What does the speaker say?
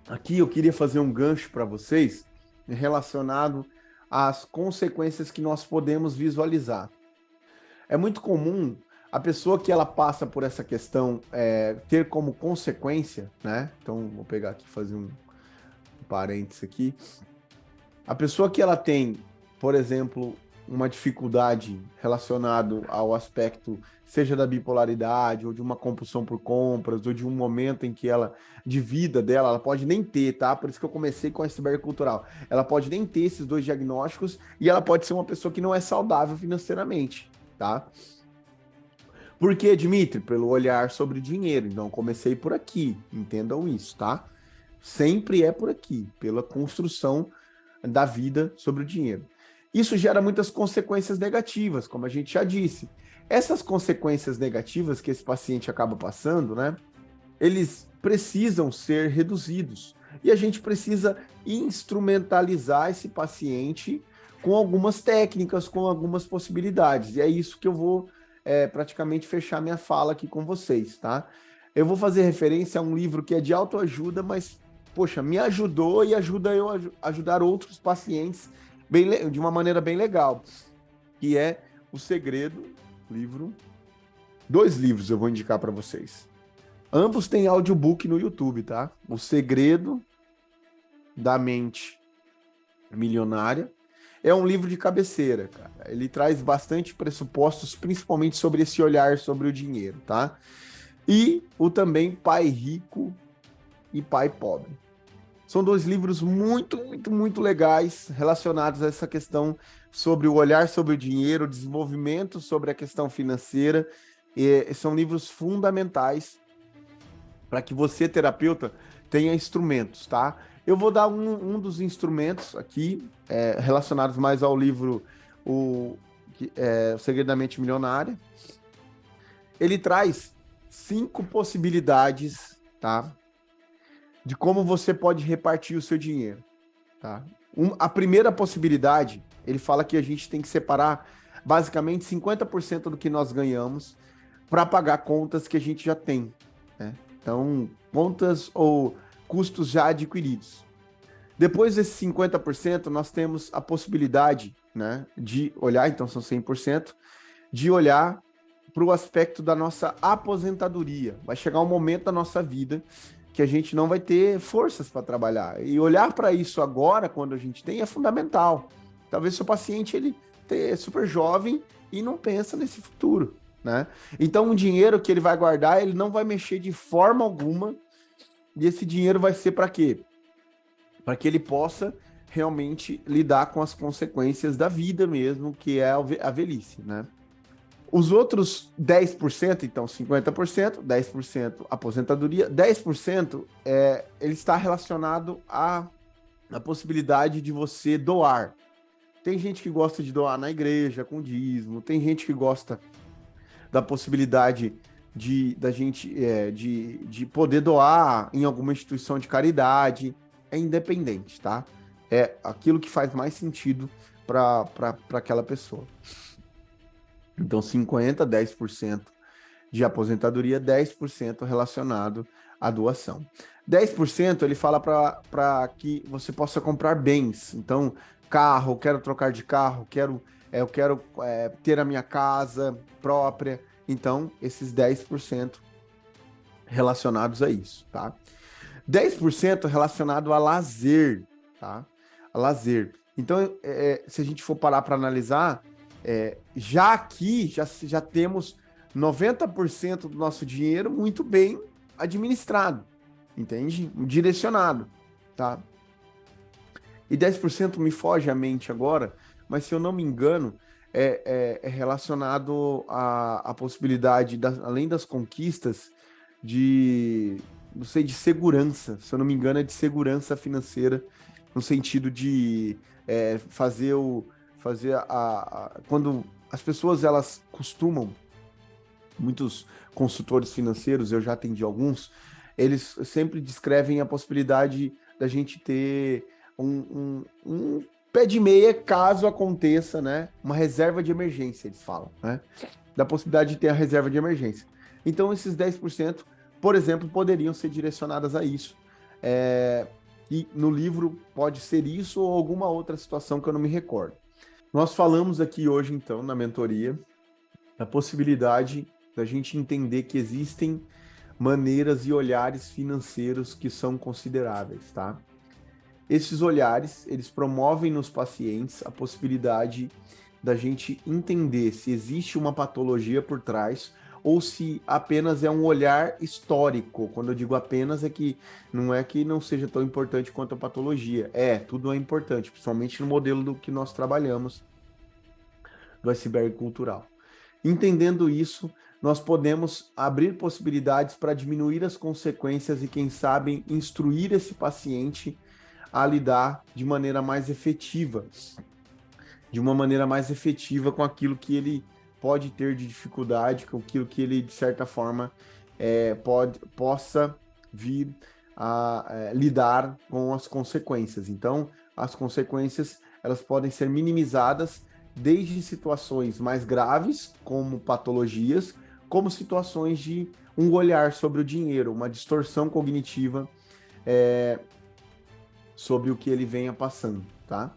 Aqui eu queria fazer um gancho para vocês relacionado às consequências que nós podemos visualizar. É muito comum a pessoa que ela passa por essa questão ter como consequência, né? Então, vou pegar aqui, fazer um parênteses aqui. A pessoa que ela tem, por exemplo, uma dificuldade relacionada ao aspecto, seja da bipolaridade, ou de uma compulsão por compras, ou de um momento em que ela, de vida dela, ela pode nem ter, tá? Por isso que eu comecei com a iceberg cultural. Ela pode nem ter esses dois diagnósticos e ela pode ser uma pessoa que não é saudável financeiramente, tá? Por quê, Dimitri? Pelo olhar sobre dinheiro. Então, comecei por aqui, entendam isso, tá? Sempre é por aqui, pela construção da vida sobre o dinheiro. Isso gera muitas consequências negativas, como a gente já disse. Essas consequências negativas que esse paciente acaba passando, né? Eles precisam ser reduzidos. E a gente precisa instrumentalizar esse paciente com algumas técnicas, com algumas possibilidades. E é isso que eu vou praticamente fechar minha fala aqui com vocês, tá? Eu vou fazer referência a um livro que é de autoajuda, mas, poxa, me ajudou e ajuda eu a ajudar outros pacientes de uma maneira bem legal, que é O Segredo, livro. Dois livros eu vou indicar para vocês. Ambos têm audiobook no YouTube, tá? O Segredo da Mente Milionária é um livro de cabeceira, cara. Ele traz bastante pressupostos, principalmente sobre esse olhar sobre o dinheiro, tá? E o também Pai Rico e Pai Pobre. São dois livros muito legais relacionados a essa questão sobre o olhar sobre o dinheiro, o desenvolvimento sobre a questão financeira. E são livros fundamentais para que você, terapeuta, tenha instrumentos, tá? Eu vou dar um dos instrumentos aqui, relacionados mais ao livro O Segredo da Mente Milionária. Ele traz 5 possibilidades, tá? De como você pode repartir o seu dinheiro, tá? A primeira possibilidade, ele fala que a gente tem que separar basicamente 50% do que nós ganhamos para pagar contas que a gente já tem, né? Então, contas ou custos já adquiridos. Depois desses 50%, nós temos a possibilidade, né, de olhar, então são 100%, de olhar para o aspecto da nossa aposentadoria. Vai chegar um momento da nossa vida que a gente não vai ter forças para trabalhar. E olhar para isso agora, quando a gente tem, é fundamental. Talvez seu paciente ele é super jovem e não pensa nesse futuro, né? Então, um dinheiro que ele vai guardar, ele não vai mexer de forma alguma. E esse dinheiro vai ser para quê? Para que ele possa realmente lidar com as consequências da vida mesmo, que é a velhice, né? Os outros 10%, então 50%, 10% aposentadoria, 10% ele está relacionado à possibilidade de você doar. Tem gente que gosta de doar na igreja, com dízimo, tem gente que gosta da possibilidade de poder doar em alguma instituição de caridade. É independente, tá? É aquilo que faz mais sentido para aquela pessoa. Então, 50%, 10% de aposentadoria, 10% relacionado à doação. 10% ele fala para que você possa comprar bens. Então, carro, quero trocar de carro, eu quero ter a minha casa própria. Então, esses 10% relacionados a isso, tá? 10% relacionado a lazer, tá? A lazer. Então, se a gente for parar para analisar, já aqui, já temos 90% do nosso dinheiro muito bem administrado, entende? Direcionado, tá? E 10% me foge à mente agora, mas se eu não me engano, é relacionado à possibilidade, além das conquistas, não sei, de segurança. Se eu não me engano, é de segurança financeira, no sentido de quando as pessoas, elas costumam, muitos consultores financeiros, eu já atendi alguns, eles sempre descrevem a possibilidade da gente ter um pé de meia caso aconteça, né? Uma reserva de emergência, eles falam, né? Da possibilidade de ter a reserva de emergência. Então, esses 10%, por exemplo, poderiam ser direcionadas a isso. E no livro pode ser isso ou alguma outra situação que eu não me recordo. Nós falamos aqui hoje, então, na mentoria, da possibilidade da gente entender que existem maneiras e olhares financeiros que são consideráveis, tá? Esses olhares, eles promovem nos pacientes a possibilidade da gente entender se existe uma patologia por trás ou se apenas é um olhar histórico. Quando eu digo apenas, é que não é que não seja tão importante quanto a patologia. Tudo é importante, principalmente no modelo do que nós trabalhamos, do iceberg cultural. Entendendo isso, nós podemos abrir possibilidades para diminuir as consequências e, quem sabe, instruir esse paciente a lidar de maneira mais efetiva, com aquilo que ele pode ter de dificuldade, com aquilo que ele, de certa forma, possa vir a lidar com as consequências. Então, as consequências, elas podem ser minimizadas desde situações mais graves, como patologias, como situações de um olhar sobre o dinheiro, uma distorção cognitiva sobre o que ele venha passando, tá?